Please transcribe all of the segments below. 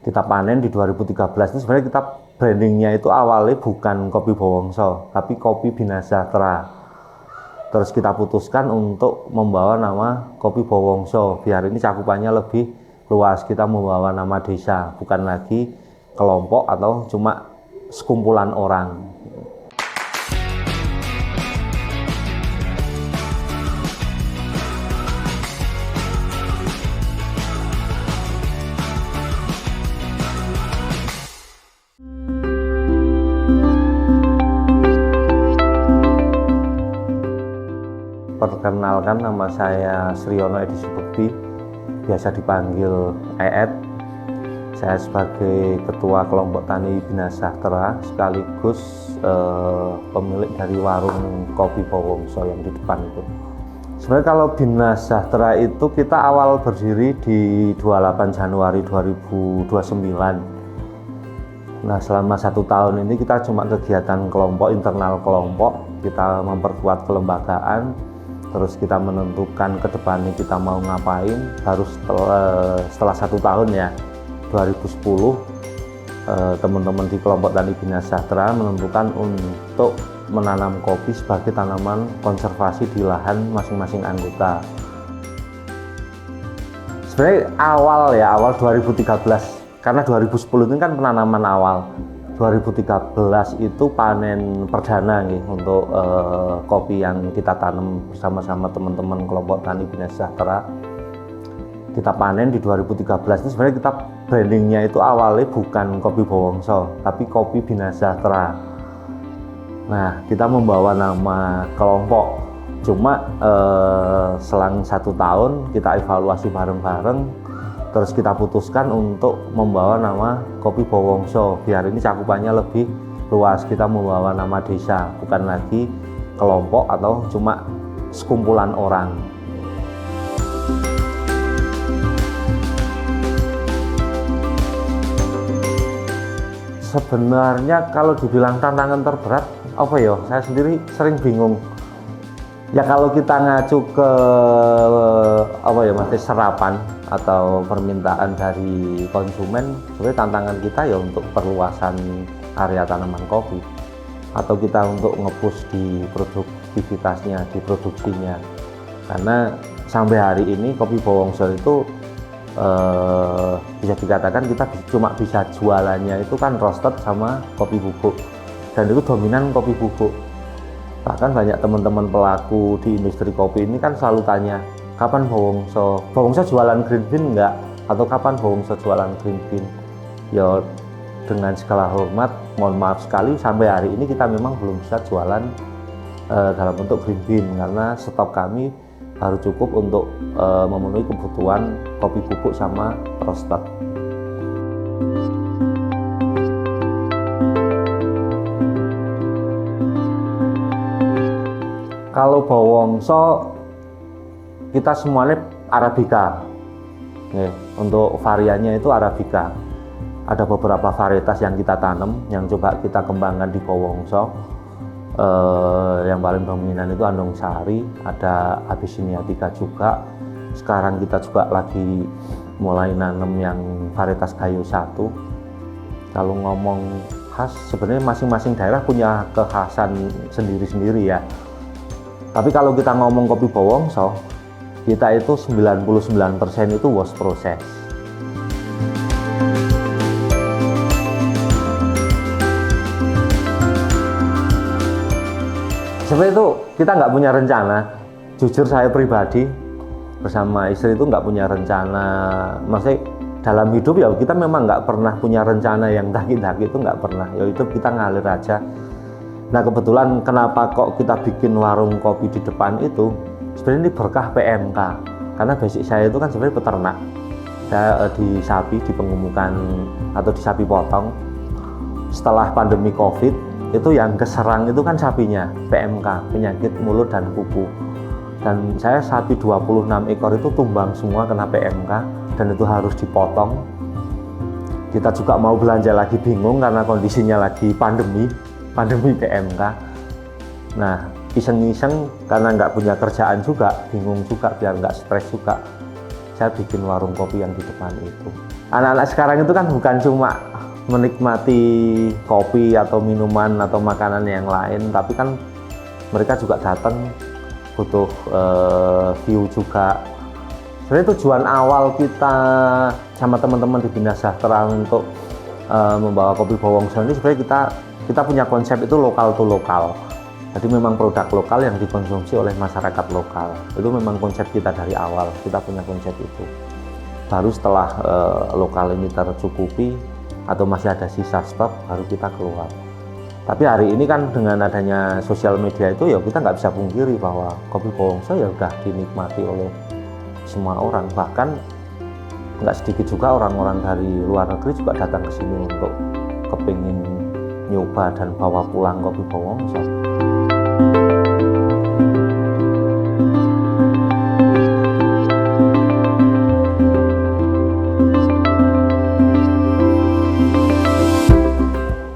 kita panen di 2013 itu sebenarnya kita brandingnya itu awalnya bukan Kopi Bowongso, tapi Kopi Bina Sejahtera. Terus kita putuskan untuk membawa nama Kopi Bowongso, biar ini cakupannya lebih luas. Kita membawa nama desa, bukan lagi kelompok atau cuma sekumpulan orang. Perkenalkan, nama saya Sriono Edi Subekti, biasa dipanggil EED. Saya sebagai Ketua Kelompok Tani Bina Sejahtera sekaligus pemilik dari warung Kopi Bowongso yang di depan itu. Sebenarnya kalau Bina Sejahtera itu kita awal berdiri di 28 Januari 2029. Nah, selama 1 tahun ini kita cuma kegiatan kelompok, internal kelompok, kita memperkuat kelembagaan, terus kita menentukan ke depannya kita mau ngapain. Baru setelah 1 tahun ya, 2010 teman-teman di kelompok Tani Bina Sejahtera menentukan untuk menanam kopi sebagai tanaman konservasi di lahan masing-masing anggota. Sebenarnya awal 2013, karena 2010 itu kan penanaman awal. 2013 itu panen perdana nih untuk kopi yang kita tanam bersama-sama teman-teman kelompok Tani Bina Sejahtera. Kita panen di 2013 itu sebenarnya kita brandingnya itu awalnya bukan Kopi Bowongso, tapi Kopi Bina Sejahtera. Nah, kita membawa nama kelompok. Cuma selang 1 tahun kita evaluasi bareng-bareng. Terus kita putuskan untuk membawa nama Kopi Bowongso, biar ini cakupannya lebih luas. Kita membawa nama desa, bukan lagi kelompok atau cuma sekumpulan orang. Sebenarnya kalau dibilang tantangan terberat, apa ya? Saya sendiri sering bingung. Ya kalau kita ngacu ke serapan atau permintaan dari konsumen, sebenarnya tantangan kita ya untuk perluasan area tanaman kopi, atau kita untuk nge-push di produktivitasnya, di produksinya. Karena sampai hari ini Kopi Bowongso itu bisa dikatakan kita cuma bisa jualannya itu kan roasted sama kopi bubuk, dan itu dominan kopi bubuk. Bahkan banyak teman-teman pelaku di industri kopi ini kan selalu tanya, kapan Bowongso jualan green bean enggak? Atau kapan Bowongso jualan green bean? Ya dengan segala hormat, mohon maaf sekali sampai hari ini kita memang belum bisa jualan dalam bentuk green bean, karena stok kami baru cukup untuk memenuhi kebutuhan kopi bubuk sama roasted. Kalau Bowongso kita semuanya Arabica. Untuk variannya itu Arabica. Ada beberapa varietas yang kita tanam, yang coba kita kembangkan di Bowongso. Yang paling dominan itu Andong Sari, ada Abyssinia juga. Sekarang kita juga lagi mulai nanam yang varietas Gayo 1. Kalau ngomong khas, sebenarnya masing-masing daerah punya kekhasan sendiri-sendiri ya. Tapi kalau kita ngomong Kopi Bowongso, kita itu 99% itu wash process. Sebenarnya itu kita nggak punya rencana. Jujur saya pribadi bersama istri itu nggak punya rencana. Maksudnya dalam hidup ya kita memang nggak pernah punya rencana yang daki-daki, itu nggak pernah. Ya itu kita ngalir aja. Nah kebetulan kenapa kok kita bikin warung kopi di depan itu, sebenarnya ini berkah PMK. Karena basic saya itu kan sebenarnya peternak. Saya di sapi, di pengemukan atau di sapi potong. Setelah pandemi COVID, itu yang keserang itu kan sapinya, PMK, penyakit mulut dan kuku. Dan saya sapi 26 ekor itu tumbang semua kena PMK, dan itu harus dipotong. Kita juga mau belanja lagi bingung karena kondisinya lagi pandemi PMK. Nah iseng-iseng karena nggak punya kerjaan juga, bingung juga biar nggak stres juga, saya bikin warung kopi yang di depan itu. anak-anak sekarang itu kan bukan cuma menikmati kopi atau minuman atau makanan yang lain, tapi kan mereka juga datang butuh view juga. Sebenarnya tujuan awal kita sama teman-teman di Bina Sejahtera untuk membawa kopi Bowongso ini sebenarnya kita punya konsep itu lokal to lokal. Jadi memang produk lokal yang dikonsumsi oleh masyarakat lokal. Itu memang konsep kita dari awal, kita punya konsep itu. Baru setelah lokal ini tercukupi atau masih ada sisa stok, baru kita keluar. Tapi hari ini kan dengan adanya sosial media itu ya kita nggak bisa pungkiri bahwa kopi Bowongso ya udah dinikmati oleh semua orang. Bahkan nggak sedikit juga orang-orang dari luar negeri juga datang ke sini untuk kepingin nyoba dan bawa pulang kopi Bowongso.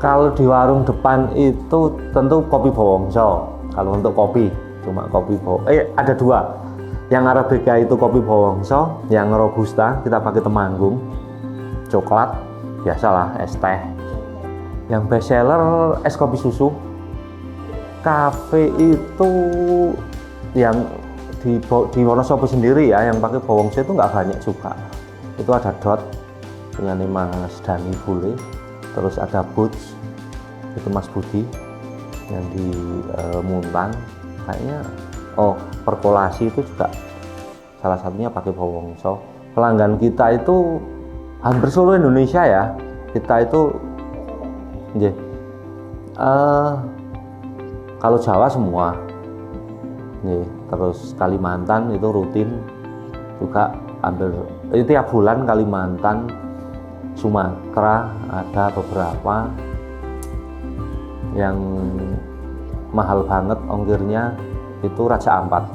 Kalau di warung depan itu tentu kopi Bowongso. Kalau untuk kopi, cuma kopi ada dua. Yang Arabica itu kopi Bowongso, yang Robusta kita pakai Temanggung. Coklat, biasalah es teh. Yang best seller es kopi susu. Cafe itu yang di Wonosobo sendiri ya, yang pakai Bowongso itu nggak banyak juga. Itu ada Dot dengan Mas Dani Bule. Terus ada Boots, itu Mas Budi yang di Muntan kayaknya. Perkolasi itu juga salah satunya pakai Bowongso. Pelanggan kita itu hampir seluruh Indonesia ya. Kita itu kalau Jawa semua, terus Kalimantan itu rutin juga hampir tiap bulan. Kalimantan, Sumatera ada beberapa. Yang mahal banget ongkirnya itu Raja Ampat.